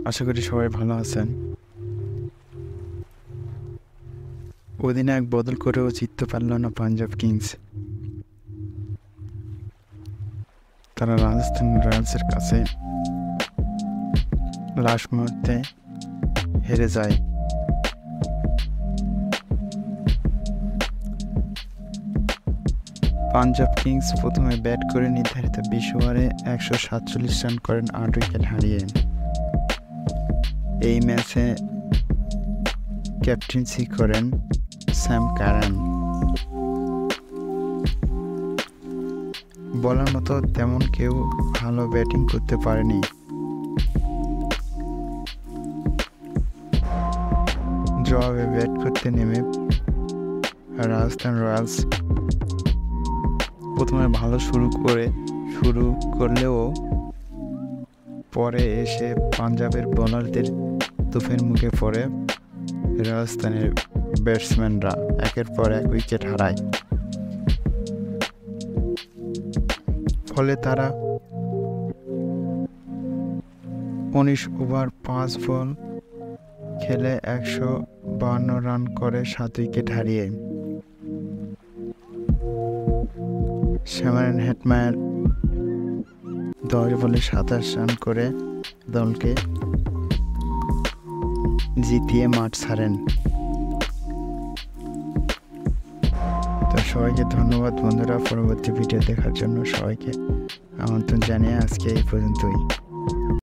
আশা করি সবাই ভালো আছেন। অধিনায়ক বদল করেও জিততে পারল না পাঞ্জাব কিংস। তারা রাজস্থান রয়্যালসের কাছে লাস্ট মুহূর্তে হেরে যায়। পাঞ্জাব কিংস প্রথমে ব্যাট করে নির্ধারিত 20 ওভারে 147 রান করেন 8 উইকেট হারিয়ে। এই ম্যাচে ক্যাপ্টেন্সি করেন স্যাম কারান। বলার মতো তেমন কেউ ভালো ব্যাটিং করতে পারেনি। জবাবে ব্যাট করতে নেমে রাজস্থান রয়্যালস প্রথমে ভালো শুরু করলেও পরে এসে পাঞ্জাবের বোলারদের তোপের মুখে পড়ে রাজস্থানের ব্যাটসম্যানরা একের পর এক উইকেট হারায়। ফলে তারা 19 ওভার 5 বল খেলে 152 রান করে 7 উইকেট হারিয়ে। শ্যামরন হেটমায়ার 10 বলে 27 রান করে দলকে জিতিয়ে মাঠ ছাড়েন। তো সবাইকে ধন্যবাদ বন্ধুরা, পরবর্তী ভিডিও দেখার জন্য সবাইকে আমন্ত্রণ জানিয়ে আজকে এই পর্যন্তই।